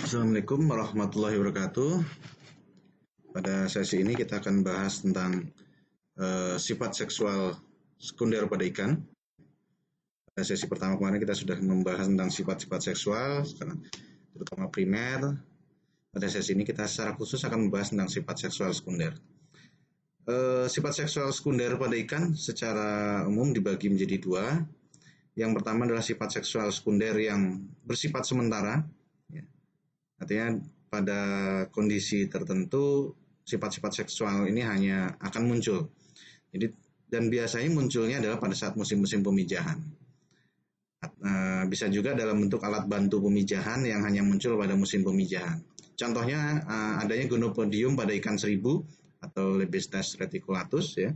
Assalamualaikum warahmatullahi wabarakatuh. Pada sesi ini kita akan bahas tentang sifat seksual sekunder pada ikan. Pada sesi pertama kemarin kita sudah membahas tentang sifat-sifat seksual, terutama primer. Pada sesi ini kita secara khusus akan membahas tentang sifat seksual sekunder. Sifat seksual sekunder pada ikan secara umum dibagi menjadi dua. Yang pertama adalah sifat seksual sekunder yang bersifat sementara. Artinya pada kondisi tertentu sifat-sifat seksual ini hanya akan muncul. Jadi dan biasanya munculnya adalah pada saat musim-musim pemijahan. Bisa juga dalam bentuk alat bantu pemijahan yang hanya muncul pada musim pemijahan. Contohnya adanya gonopodium pada ikan seribu atau Lebestes reticulatus ya.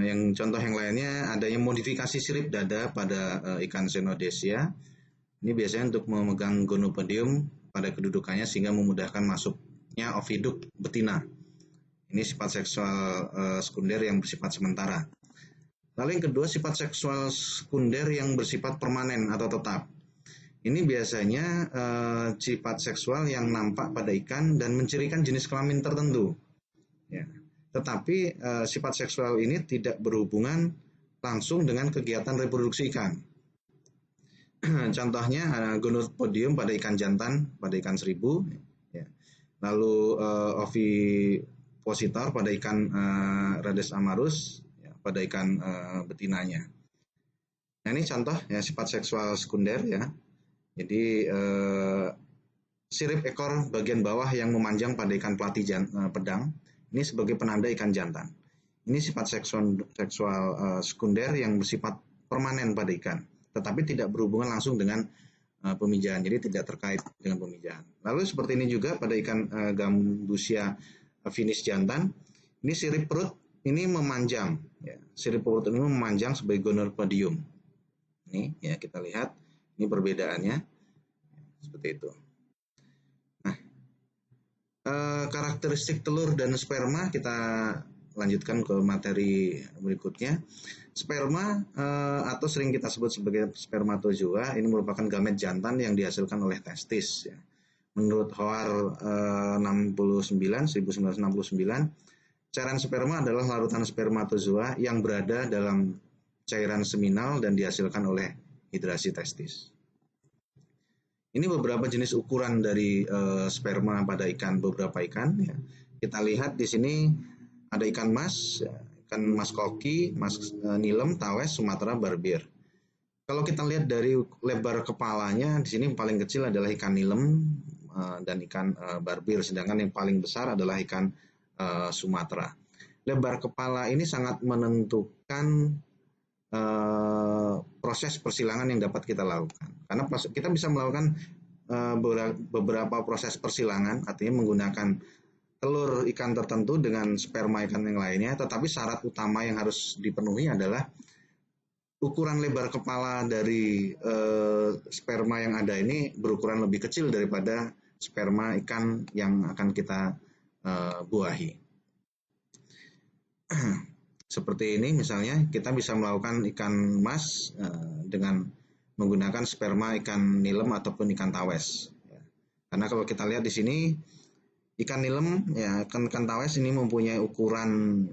Yang contoh yang lainnya adanya modifikasi sirip dada pada ikan Cenodesia. Ini biasanya untuk memegang gonopodium pada kedudukannya sehingga memudahkan masuknya oviduk betina. Ini sifat seksual sekunder yang bersifat sementara. Lalu yang kedua sifat seksual sekunder yang bersifat permanen atau tetap. Ini biasanya sifat seksual yang nampak pada ikan dan mencirikan jenis kelamin tertentu. Ya. Tetapi sifat seksual ini tidak berhubungan langsung dengan kegiatan reproduksi ikan. Contohnya gonopodium pada ikan jantan, pada ikan seribu, ya. Lalu ovipositor pada ikan Rades amarus, ya, pada ikan betinanya. Nah ini contoh ya sifat seksual sekunder ya. Jadi sirip ekor bagian bawah yang memanjang pada ikan pelati pedang, ini sebagai penanda ikan jantan. Ini sifat seksual sekunder yang bersifat permanen pada ikan, tetapi tidak berhubungan langsung dengan pemijahan, jadi tidak terkait dengan pemijahan. Lalu seperti ini juga pada ikan Gambusia finis jantan, ini sirip perut ini memanjang, ya. Sirip perut ini memanjang sebagai gonopodium. Ini ya kita lihat, ini perbedaannya seperti itu. Nah, karakteristik telur dan sperma kita lanjutkan ke materi berikutnya. Sperma atau sering kita sebut sebagai spermatozoa ini merupakan gamet jantan yang dihasilkan oleh testis. Ya. Menurut Hoare 1969, cairan sperma adalah larutan spermatozoa yang berada dalam cairan seminal dan dihasilkan oleh hidrasi testis. Ini beberapa jenis ukuran dari sperma pada beberapa ikan. Ya. Kita lihat di sini ada ikan mas, ikan mas koki, mas nilem, tawes, Sumatera, barbir. Kalau kita lihat dari lebar kepalanya, di sini paling kecil adalah ikan nilem dan ikan barbir, sedangkan yang paling besar adalah ikan Sumatera. Lebar kepala ini sangat menentukan proses persilangan yang dapat kita lakukan. Karena kita bisa melakukan beberapa proses persilangan, artinya menggunakan telur ikan tertentu dengan sperma ikan yang lainnya, tetapi syarat utama yang harus dipenuhi adalah ukuran lebar kepala dari sperma yang ada ini berukuran lebih kecil daripada sperma ikan yang akan kita buahi. Seperti ini misalnya kita bisa melakukan ikan mas dengan menggunakan sperma ikan nilem ataupun ikan tawes. Karena kalau kita lihat di sini ikan nilem, ya ikan tawes ini mempunyai ukuran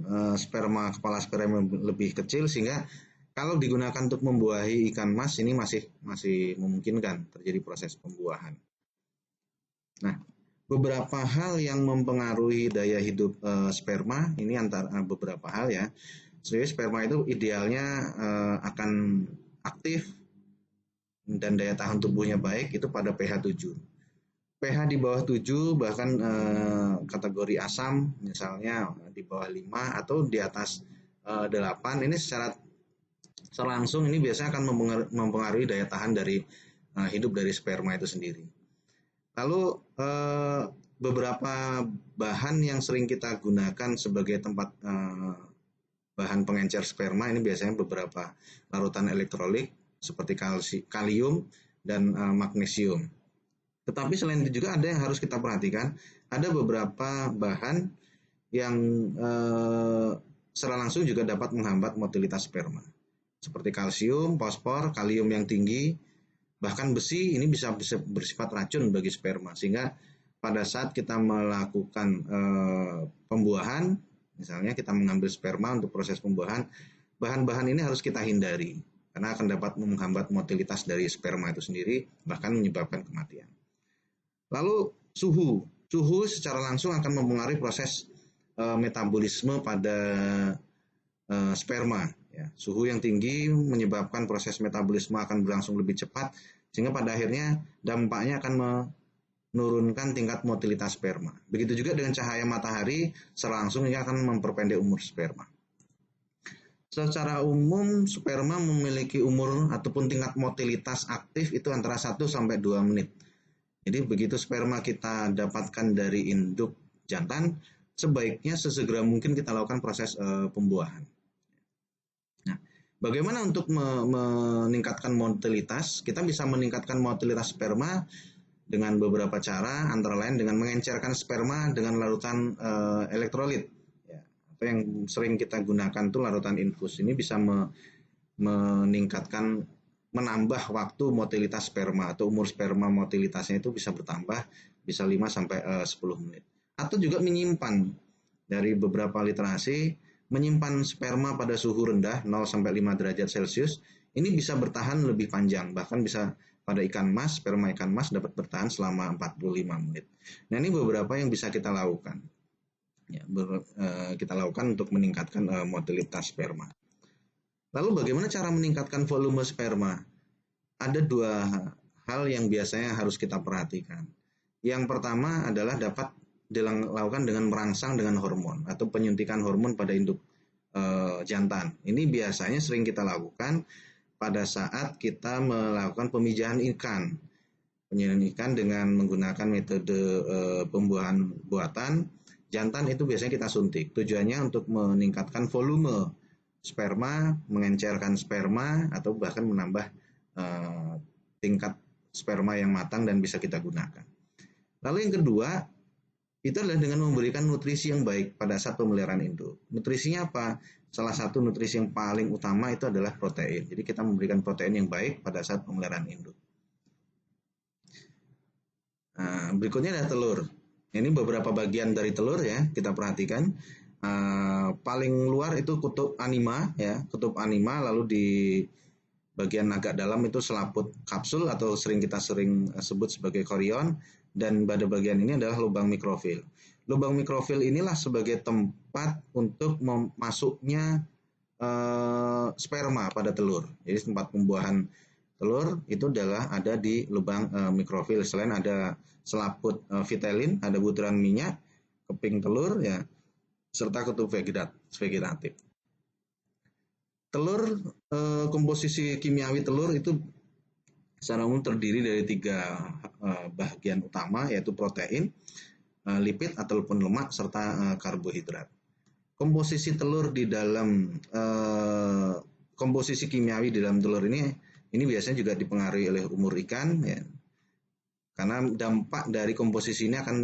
kepala sperma lebih kecil sehingga kalau digunakan untuk membuahi ikan mas ini masih memungkinkan terjadi proses pembuahan. Nah, beberapa hal yang mempengaruhi daya hidup sperma ini antara beberapa hal ya. Jadi sperma itu idealnya akan aktif dan daya tahan tubuhnya baik itu pada pH 7. pH di bawah 7 bahkan kategori asam misalnya di bawah 5 atau di atas 8 ini secara langsung ini biasanya akan mempengaruhi daya tahan dari hidup dari sperma itu sendiri. Lalu beberapa bahan yang sering kita gunakan sebagai tempat bahan pengencer sperma ini biasanya beberapa larutan elektrolit seperti kalium dan magnesium. Tetapi selain itu juga ada yang harus kita perhatikan, ada beberapa bahan yang secara langsung juga dapat menghambat motilitas sperma. Seperti kalsium, fosfor, kalium yang tinggi, Bahkan besi ini bisa bersifat racun bagi sperma, sehingga pada saat kita melakukan pembuahan, misalnya kita mengambil sperma untuk proses pembuahan, bahan-bahan ini harus kita hindari karena akan dapat menghambat motilitas dari sperma itu sendiri, bahkan menyebabkan kematian. Lalu suhu secara langsung akan mempengaruhi proses metabolisme pada sperma. Ya, suhu yang tinggi menyebabkan proses metabolisme akan berlangsung lebih cepat, sehingga pada akhirnya dampaknya akan menurunkan tingkat motilitas sperma. Begitu juga dengan cahaya matahari, secara langsung ini akan memperpendek umur sperma. Secara umum, sperma memiliki umur ataupun tingkat motilitas aktif itu antara 1 sampai 2 menit. Jadi begitu sperma kita dapatkan dari induk jantan, sebaiknya sesegera mungkin kita lakukan proses pembuahan. Nah, bagaimana untuk meningkatkan motilitas? Kita bisa meningkatkan motilitas sperma dengan beberapa cara, antara lain dengan mengencerkan sperma dengan larutan elektrolit. Ya, atau yang sering kita gunakan itu larutan infus. Ini bisa menambah waktu motilitas sperma, atau umur sperma motilitasnya itu bisa bertambah, bisa 5 sampai 10 menit. Atau juga menyimpan, dari beberapa literasi, menyimpan sperma pada suhu rendah 0 sampai 5 derajat Celcius ini bisa bertahan lebih panjang, bahkan bisa pada ikan mas, sperma ikan mas dapat bertahan selama 45 menit. Nah, ini beberapa yang bisa kita lakukan. Ya, kita lakukan untuk meningkatkan motilitas sperma. Lalu bagaimana cara meningkatkan volume sperma? Ada 2 hal yang biasanya harus kita perhatikan. Yang pertama adalah dapat dilakukan dengan merangsang dengan hormon atau penyuntikan hormon pada induk jantan. Ini biasanya sering kita lakukan pada saat kita melakukan pemijahan ikan. Pemijahan ikan dengan menggunakan metode pembuahan buatan, jantan itu biasanya kita suntik. Tujuannya untuk meningkatkan volume sperma, mengencerkan sperma, atau bahkan menambah tingkat sperma yang matang dan bisa kita gunakan. Lalu yang kedua, itu adalah dengan memberikan nutrisi yang baik pada saat pemeliharaan induk. Nutrisinya apa? Salah satu nutrisi yang paling utama itu adalah protein. Jadi kita memberikan protein yang baik pada saat pemeliharaan induk. Nah, berikutnya adalah telur. Ini beberapa bagian dari telur ya, kita perhatikan. Paling luar itu kutub anima ya, kutub anima, lalu di bagian agak dalam itu selaput kapsul atau kita sering sebut sebagai korion, dan pada bagian ini adalah lubang mikrofil. Lubang mikrofil inilah sebagai tempat untuk masuknya sperma pada telur. Jadi tempat pembuahan telur itu adalah ada di lubang mikrofil. Selain ada selaput vitelin, ada butiran minyak, keping telur ya, serta kutub vegetatif. Telur, komposisi kimiawi telur itu secara umum terdiri dari 3 bagian utama, yaitu protein, lipid ataupun lemak, serta karbohidrat. Komposisi telur di dalam komposisi kimiawi di dalam telur ini biasanya juga dipengaruhi oleh umur ikan ya. Karena dampak dari komposisi ini akan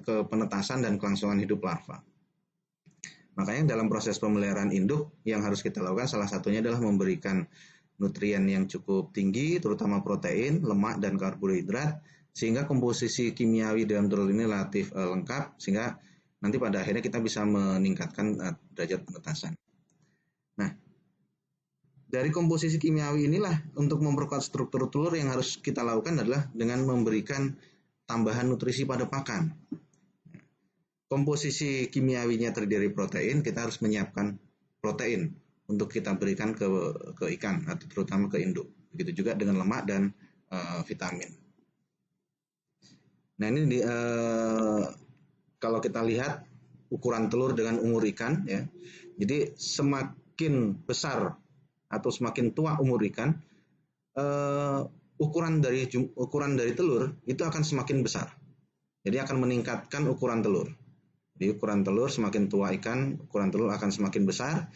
ke penetasan dan kelangsungan hidup larva. Makanya dalam proses pemeliharaan induk yang harus kita lakukan salah satunya adalah memberikan nutrien yang cukup tinggi, terutama protein, lemak, dan karbohidrat, sehingga komposisi kimiawi dalam telur ini relatif lengkap, sehingga nanti pada akhirnya kita bisa meningkatkan derajat penetasan. Nah, dari komposisi kimiawi inilah untuk memperkuat struktur telur yang harus kita lakukan adalah dengan memberikan tambahan nutrisi pada pakan. Komposisi kimiawinya terdiri dari protein, kita harus menyiapkan protein untuk kita berikan ke ikan atau terutama ke induk. Begitu juga dengan lemak dan vitamin. Nah, ini kalau kita lihat ukuran telur dengan umur ikan ya. Jadi semakin besar atau semakin tua umur ikan, ukuran dari telur itu akan semakin besar. Jadi akan meningkatkan ukuran telur. Jadi ukuran telur semakin tua ikan, ukuran telur akan semakin besar.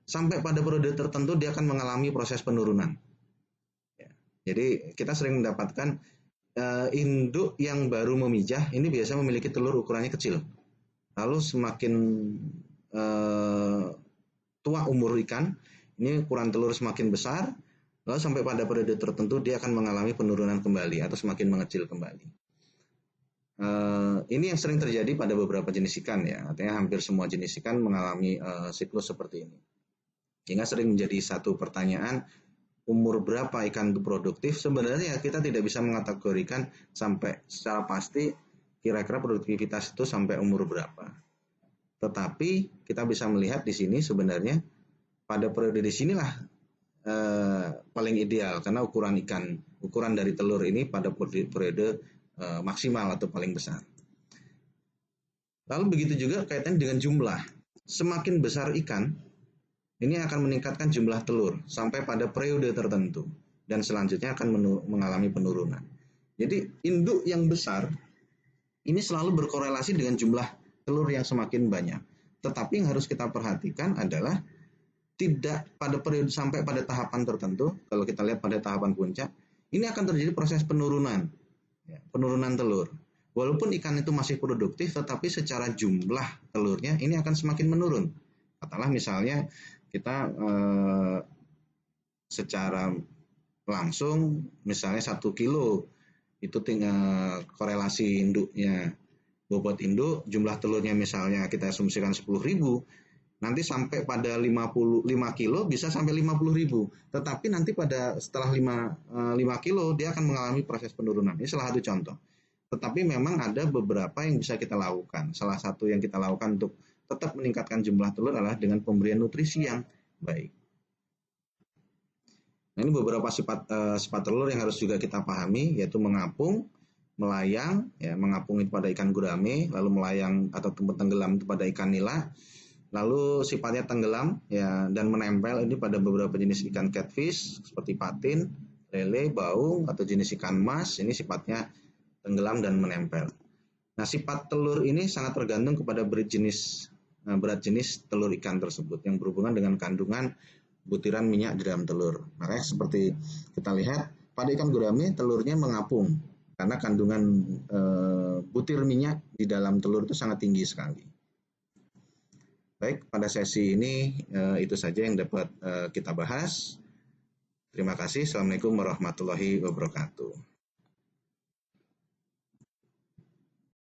Sampai pada periode tertentu dia akan mengalami proses penurunan. Ya. Jadi kita sering mendapatkan induk yang baru memijah ini biasanya memiliki telur ukurannya kecil. Lalu semakin tua umur ikan, ini ukuran telur semakin besar. Lalu sampai pada periode tertentu dia akan mengalami penurunan kembali atau semakin mengecil kembali. Ini yang sering terjadi pada beberapa jenis ikan ya, artinya hampir semua jenis ikan mengalami siklus seperti ini. Sehingga sering menjadi satu pertanyaan, umur berapa ikan itu produktif? Sebenarnya kita tidak bisa mengkategorikan sampai secara pasti kira-kira produktivitas itu sampai umur berapa. Tetapi kita bisa melihat di sini sebenarnya pada periode di sinilah paling ideal karena ukuran dari telur ini pada periode maksimal atau paling besar. Lalu begitu juga kaitan dengan jumlah. Semakin besar ikan, ini akan meningkatkan jumlah telur sampai pada periode tertentu dan selanjutnya akan mengalami penurunan. Jadi induk yang besar ini selalu berkorelasi dengan jumlah telur yang semakin banyak. Tetapi yang harus kita perhatikan adalah tidak pada periode sampai pada tahapan tertentu. Kalau kita lihat pada tahapan puncak, ini akan terjadi proses penurunan, penurunan telur. Walaupun ikan itu masih produktif, tetapi secara jumlah telurnya ini akan semakin menurun. Katakanlah misalnya kita secara langsung misalnya 1 kilo itu tinggal korelasi induknya, bobot induk, jumlah telurnya misalnya kita asumsikan 10.000, nanti sampai pada 5 kilo bisa sampai 50.000. Tetapi nanti setelah 5 kilo dia akan mengalami proses penurunan. Ini salah satu contoh. Tetapi memang ada beberapa yang bisa kita lakukan. Salah satu yang kita lakukan untuk tetap meningkatkan jumlah telur adalah dengan pemberian nutrisi yang baik. Nah, ini beberapa sifat telur yang harus juga kita pahami, yaitu mengapung, melayang, ya, mengapung itu pada ikan gurame, lalu melayang atau tenggelam itu pada ikan nila, lalu sifatnya tenggelam ya dan menempel ini pada beberapa jenis ikan catfish seperti patin, lele, baung atau jenis ikan mas, ini sifatnya tenggelam dan menempel. Nah, sifat telur ini sangat tergantung kepada berat jenis telur ikan tersebut yang berhubungan dengan kandungan butiran minyak di dalam telur. Makanya seperti kita lihat pada ikan gurame telurnya mengapung karena kandungan butir minyak di dalam telur itu sangat tinggi sekali. Baik, pada sesi ini itu saja yang dapat kita bahas. Terima kasih. Assalamualaikum warahmatullahi wabarakatuh.